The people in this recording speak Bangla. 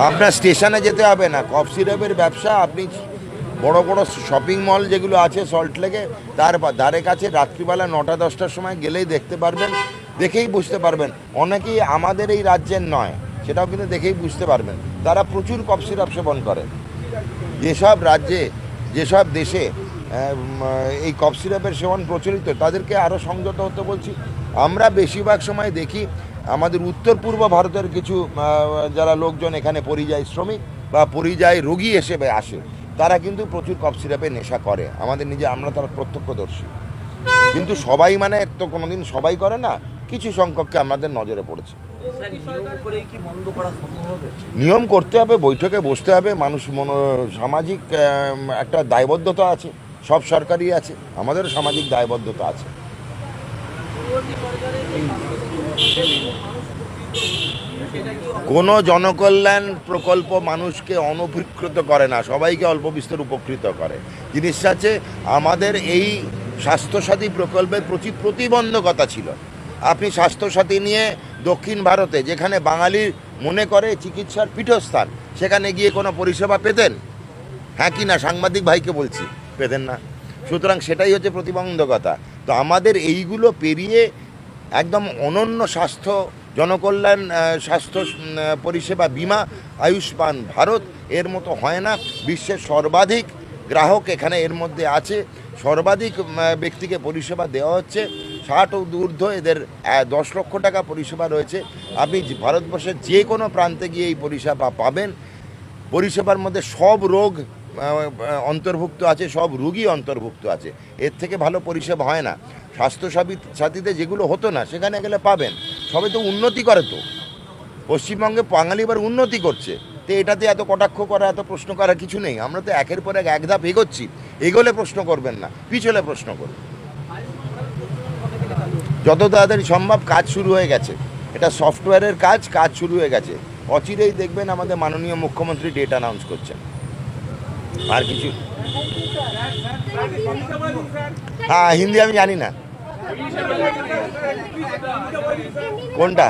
আপনার স্টেশনে যেতে হবে না, কফ সিরাপের ব্যবসা আপনি বড় বড় শপিং মল যেগুলো আছে সল্টলেকে তার ধারে কাছে রাত্রিবেলা 9টা-10টার সময় গেলেই দেখতে পারবেন, দেখেই বুঝতে পারবেন। অনেকেই আমাদের এই রাজ্যের নয়, সেটাও কিন্তু দেখেই বুঝতে পারবেন। তারা প্রচুর কফ সিরাপ সেবন করে। যেসব রাজ্যে, যেসব দেশে এই কফ সিরাপের সেবন প্রচলিত, তাদেরকে আরও সংযত হতে বলছি। আমরা বেশিরভাগ সময় দেখি আমাদের উত্তর পূর্ব ভারতের কিছু যারা লোকজন এখানে পরিযায়ী শ্রমিক বা পরিযায়ী রোগী হিসেবে আসে, তারা কিন্তু প্রচুর কফ সিরাপের নেশা করে। আমাদের আমরা তারা প্রত্যক্ষদর্শী। কিন্তু সবাই মানে তো কোনোদিন সবাই করে না, কিছু সংখ্যককে আমাদের নজরে পড়েছে। নিয়ম করতে হবে, বৈঠকে বসতে হবে। মানুষ সামাজিক একটা দায়বদ্ধতা আছে, সব সরকারই আছে, আমাদেরও সামাজিক দায়বদ্ধতা আছে। কোনো জনকল্যাণ প্রকল্প মানুষকে অনুপকৃত করে না, সবাইকে অল্প বিস্তর উপকৃত করে। জিনিসটা আছে, আমাদের এই স্বাস্থ্যসাথী প্রকল্পের প্রচুর প্রতিবন্ধকতা ছিল। আপনি স্বাস্থ্যসাথী নিয়ে দক্ষিণ ভারতে, যেখানে বাঙালির মনে করে চিকিৎসার পীঠস্থান, সেখানে গিয়ে কোনো পরিষেবা পেতেন? হ্যাঁ কি না? সাংবাদিক ভাইকে বলছি, পেতেন না। সুতরাং সেটাই হচ্ছে প্রতিবন্ধকতা। তো আমাদের এইগুলো পেরিয়ে একদম অনন্য স্বাস্থ্য জনকল্যাণ স্বাস্থ্য পরিষেবা বিমা আয়ুষ্মান ভারত এর মতো হয় না। বিশ্বের সর্বাধিক গ্রাহক এখানে এর মধ্যে আছে, সর্বাধিক ব্যক্তিকে পরিষেবা দেওয়া হচ্ছে। 60 ঊর্ধ্ব এদের 10 লক্ষ টাকা পরিষেবা রয়েছে। আপনি ভারতবর্ষের যে কোনো প্রান্তে গিয়ে এই পরিষেবা পাবেন। পরিষেবার মধ্যে সব রোগ অন্তর্ভুক্ত আছে, সব রোগী অন্তর্ভুক্ত আছে। এর থেকে ভালো পরিষেবা হয় না। স্বাস্থ্য সাথীতে যেগুলো হতো না, সেখানে গেলে পাবেন। সবাই তো উন্নতি করে, তো পশ্চিমবঙ্গে বাঙালি এবার উন্নতি করছে। তো এটাতে এত কটাক্ষ করা, এত প্রশ্ন করার কিছু নেই। আমরা তো একের পর এক ধাপ এগোচ্ছি। এগোলে প্রশ্ন করবেন না, পিছলে প্রশ্ন করবেন। যত তাড়াতাড়ি সম্ভব কাজ শুরু হয়ে গেছে, এটা সফটওয়্যারের কাজ শুরু হয়ে গেছে। অচিরেই দেখবেন আমাদের মাননীয় মুখ্যমন্ত্রী ডেট অ্যানাউন্স করছেন। আর কিছু হ্যাঁ, হিন্দি আমি জানি না। কোনটা?